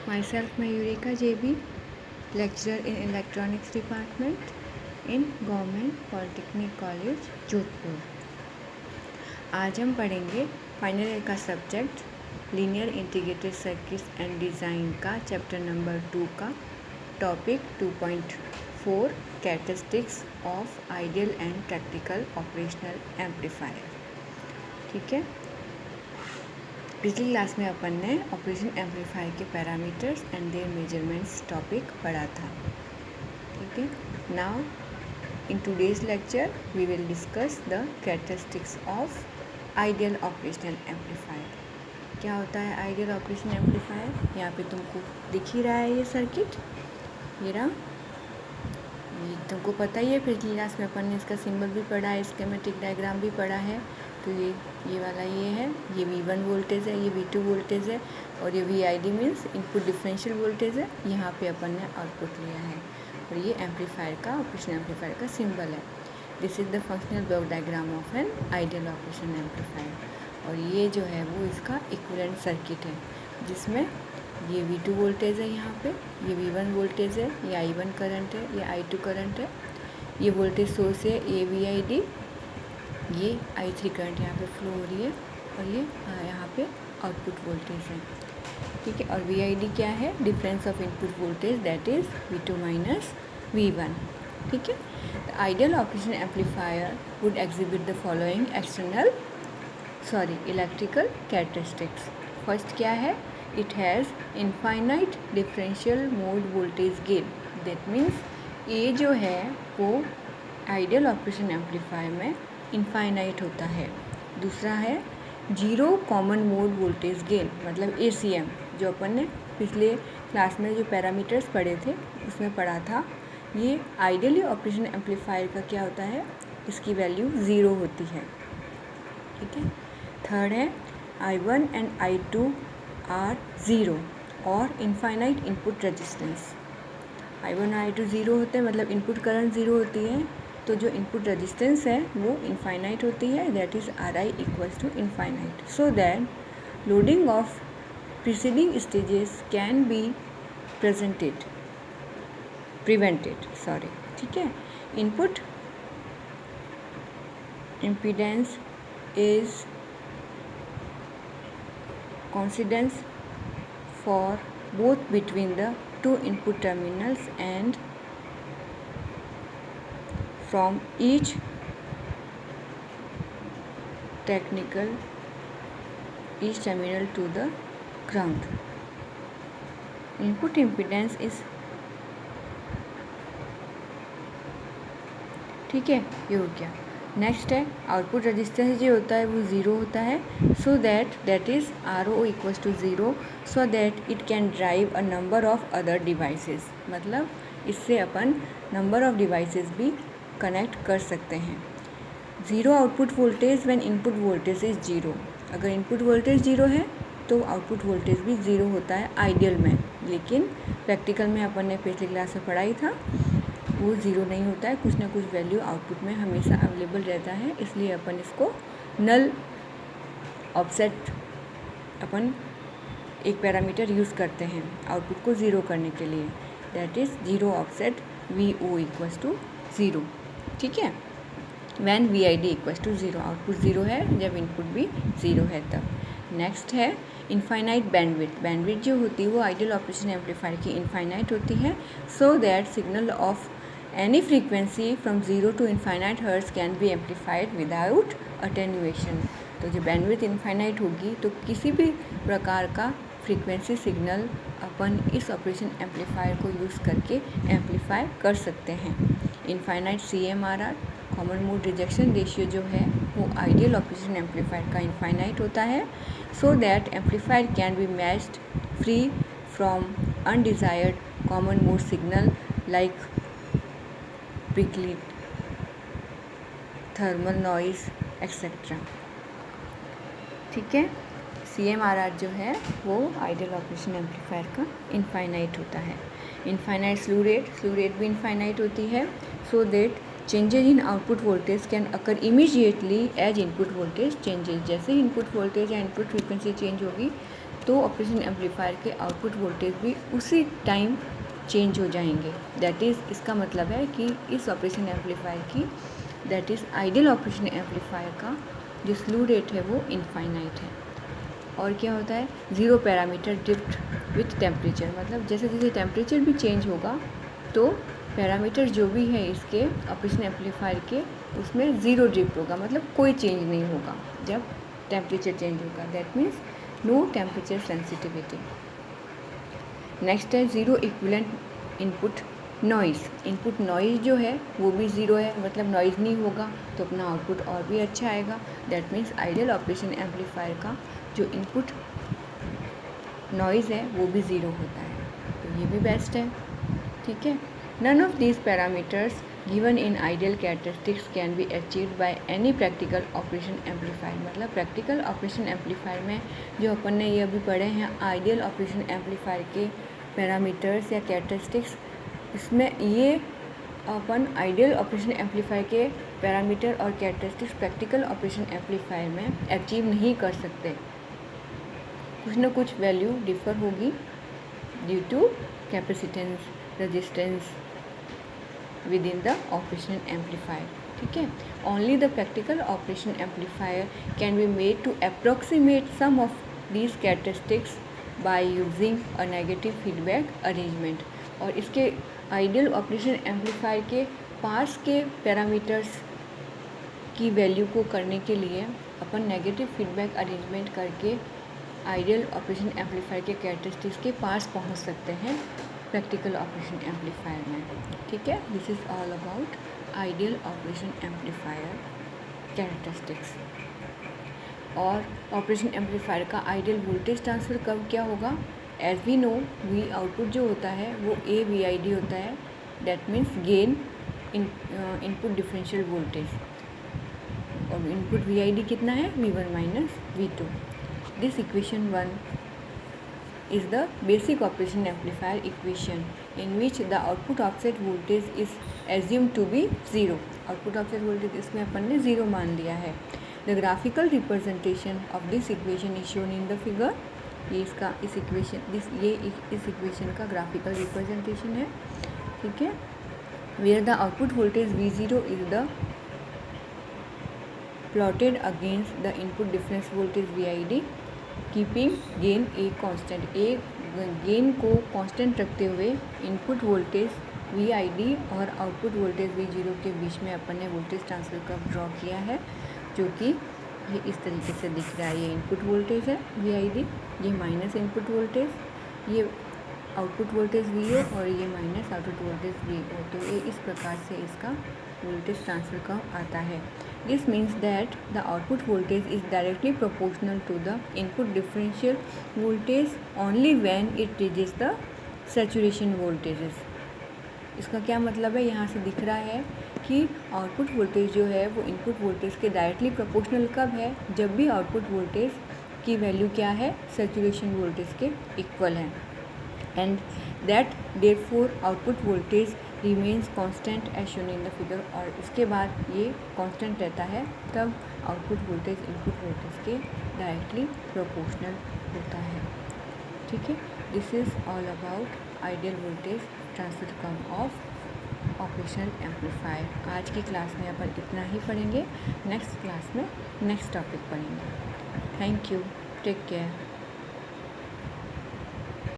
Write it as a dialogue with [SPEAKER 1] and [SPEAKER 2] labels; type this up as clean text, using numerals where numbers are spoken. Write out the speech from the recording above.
[SPEAKER 1] Myself Mayurika JB, lecturer in Electronics Department in Government Polytechnic College, Jodhpur. आज हम पढ़ेंगे final year का subject linear integrated circuits and design का chapter number 2 का topic 2.4 characteristics of ideal and practical operational amplifier. ठीक है, पिछली class में अपन ने ऑपरेशन एम्पलीफायर के parameters and their measurements topic पढ़ा था। ठीक है, now in today's lecture we will discuss the characteristics of ideal operational amplifier. क्या होता है आइडियल ऑपरेशन एम्पलीफायर? यहाँ पे तुमको दिख ही रहा है ये सर्किट, ये रहा, ये तुमको पता ही है। पिछली क्लास में अपन ने इसका सिंबल भी पढ़ा है, स्कीमेटिक डायग्राम भी पढ़ा है। तो ये वाला ये है, ये V1 वोल्टेज है, ये V2 वोल्टेज है और ये VID means input differential voltage है। यहाँ पे अपन ने आउटपुट लिया है और ये एम्पलीफायर का ऑपरेशन एम्पलीफायर का सिंबल है। This is the functional block diagram of an ideal operation amplifier. और ये जो है वो इसका इक्विवेलेंट सर्किट है, जिसमें ये V2 वोल्टेज है, यहाँ पे ये V1 वोल्टेज है, ये I1 करंट है, ये I2 करंट है, ये वोल्टेज सोर्स है ये VID, ये I3 करंट यहाँ पे फ्लो हो रही है और ये यहाँ पे आउटपुट वोल्टेज है। ठीक है, और VID क्या है? Difference of input voltage, that is V2 minus V1। ठीक है, the ideal operation amplifier would exhibit the following electrical characteristics. First क्या है? It has infinite differential mode voltage gain. That means ये जो है वो आइडियल ऑपरेशन एम्पलीफायर में infinite होता है। दूसरा है zero common mode voltage gain, मतलब ACM, जो अपन ने पिछले क्लास में जो पैरामीटर्स पढ़े थे उसमें पढ़ा था। ये आइडियली ऑपरेशन एम्पलीफायर का क्या होता है? इसकी वैल्यू 0 होती है। ठीक है, थर्ड है I1 एंड I2 आर 0 और इनफाइनाइट इनपुट रेजिस्टेंस। I1 और I2 0 होते हैं, मतलब इनपुट करंट 0 होती है, तो जो इनपुट रेजिस्टेंस है वो इनफाइनाइट होती है, that is Ri equals to infinite, so that loading of preceding stages can be prevented. ठीक है, input impedance is coincidence for both between the two input terminals and from each terminal to the ground. Input impedance is, ठीक है, ये हो गया। Next है output resistance जो होता है वो 0 होता है, so that is RO equals to 0, so that it can drive a number of other devices. मतलब इससे अपन नंबर ऑफ डिवाइसेस भी कनेक्ट कर सकते हैं। Zero output voltage when input voltage is 0। अगर इनपुट वोल्टेज 0 है तो आउटपुट वोल्टेज भी 0 होता है आइडियल में, लेकिन प्रैक्टिकल में अपन ने पिछली क्लास में पढ़ाई था वो 0 नहीं होता है, कुछ ना कुछ वैल्यू आउटपुट में हमेशा अवेलेबल रहता है। इसलिए अपन इसको नल ऑफसेट अपन एक पैरामीटर यूज़ करते हैं आउटपुट को 0 करने के लिए, that is zero offset VO equals to 0। ठीक है, when VID equals to 0, output 0 है जब इनपुट भी 0 है तब। नेक्स्ट है इनफाइनाइट बैंडविड्थ। बैंडविड्थ जो होती है वो आइडियल ऑपरेशन एम्पलीफायर की इनफाइनाइट होती है, so that signal of any frequency from 0 to infinite hertz can be amplified without attenuation. तो जो बैंडविड्थ इनफाइनाइट होगी तो किसी भी प्रकार का फ्रीक्वेंसी सिग्नल अपन इस ऑपरेशन एम्पलीफायर को यूज़ करके एम्पलीफाई कर सकते हैं। Infinite CMRR common mode rejection ratio जो है वो आइडियल ऑपरेशन एम्पलीफायर का इनफाइनाइट होता है, so that amplifier can be matched free from undesired common mode signal like prickly, thermal noise etcetera. ठीक है, CMRR जो है वो आइडियल ऑपरेशन एम्पलीफायर का इनफाइनाइट होता है। इनफाइनाइट स्लू रेट भी इनफाइनाइट होती है, so that changes in output voltage can occur immediately as input voltage changes. जैसे ही इनपुट वोल्टेज या इनपुट फ्रीक्वेंसी चेंज होगी तो ऑपरेशन एम्पलीफायर के आउटपुट वोल्टेज भी उसी टाइम चेंज हो जाएंगे। दैट इज़, इसका मतलब है कि इस ऑपरेशन एम्पलीफायर की, that is ideal operation amplifier का जो स्लू रेट है वो इनफाइनाइट है। और क्या होता है, zero parameter drift with temperature, मतलब जैसे जैसे टेम्परेचर भी चेंज होगा तो पैरामीटर जो भी है इसके ऑपरेशन एम्पलीफायर के, उसमें ज़ीरो ड्रिफ्ट होगा, मतलब कोई चेंज नहीं होगा जब टेम्परेचर चेंज होगा। That means no temperature sensitivity. Next है zero equivalent input noise. Input noise जो है वो भी ज़ीरो है, मतलब नॉइज़ नहीं होगा तो अपना आउटपुट और भी अच्छा आएगा। That means ideal operation amplifier का जो इनपुट नॉइज़ है वो भी ज़ीरो होता है, तो ये भी बेस्ट है। ठीक है। None of these parameters given in ideal characteristics can be achieved by any practical operation amplifier. मतलब प्रैक्टिकल ऑपरेशन एम्पलीफायर में जो अपन ने ये अभी पढ़े हैं आइडियल ऑपरेशन एम्पलीफायर के पैरामीटर्स या कैरेक्टरिस्टिक्स, इसमें ये अपन आइडियल ऑपरेशन एम्पलीफायर के पैरामीटर और कैरेक्टरिस्टिक्स प्रैक्टिकल ऑपरेशन एम्पलीफायर में अचीव नहीं कर सकते। कुछ न कुछ वैल्यू डिफर होगी due to capacitance, resistance within the operation amplifier. ठीक है। Only the practical operation amplifier can be made to approximate some of these characteristics by using a negative feedback arrangement. और इसके ideal operation amplifier के पास के parameters की value को करने के लिए अपन नेगेटिव फीडबैक अरेंजमेंट करके आइडियल ऑपरेशन एम्पलीफायर के कैरेक्टरिस्टिक्स के पास पहुंच सकते हैं प्रैक्टिकल ऑपरेशन एम्पलीफायर में। ठीक है। This is all about ideal operation amplifier characteristics. और ऑपरेशन एम्पलीफायर का आइडियल वोल्टेज ट्रांसफ़र कब क्या होगा, as we know, we output जो होता है वो AVID होता है। That means gain input differential voltage, और इनपुट VID कितना है, V1 minus V2। This equation 1 is the basic operation amplifier equation in which the output offset voltage is assumed to be 0. Output offset voltage इसमें अपन ने 0 मान लिया है। The graphical representation of this equation is shown in the figure. ये इसका इस equation का graphical representation है। ठीक है। Where the output voltage V0 is the plotted against the input difference voltage VID, keeping gain a constant. A gain को constant रखते हुए इनपुट वोल्टेज VID और आउटपुट वोल्टेज V0 के बीच में अपन ने वोल्टेज ट्रांसफर कर्व ड्रॉ किया है, जो कि ये इस तरीके से दिख रहा है। ये इनपुट वोल्टेज है VID, ये माइनस इनपुट वोल्टेज, ये आउटपुट वोल्टेज VO और ये माइनस आउटपुट वोल्टेज VO। तो ये इस प्रकार से इसका वोल्टेज ट्रांसफर कर्व आता है। This means that the output voltage is directly proportional to the input differential voltage only when it reaches the saturation voltages. इसका क्या मतलब है, यहाँ से दिख रहा है कि आउटपुट वोल्टेज जो है वो इनपुट वोल्टेज के डायरेक्टली प्रोपोर्शनल कब है, जब भी आउटपुट वोल्टेज की वैल्यू क्या है, सैचुरेशन वोल्टेज के इक्वल है। And that therefore output voltage remains constant as shown in the figure. और उसके बाद ये कांस्टेंट रहता है तब आउटपुट वोल्टेज इनपुट वोल्टेज के डायरेक्टली प्रोपोर्शनल होता है। ठीक है। This is all about ideal voltage transfer curve of operational amplifier. आज की क्लास में अपन इतना ही पढ़ेंगे। नेक्स्ट क्लास में नेक्स्ट टॉपिक पढ़ेंगे। Thank you. Take care.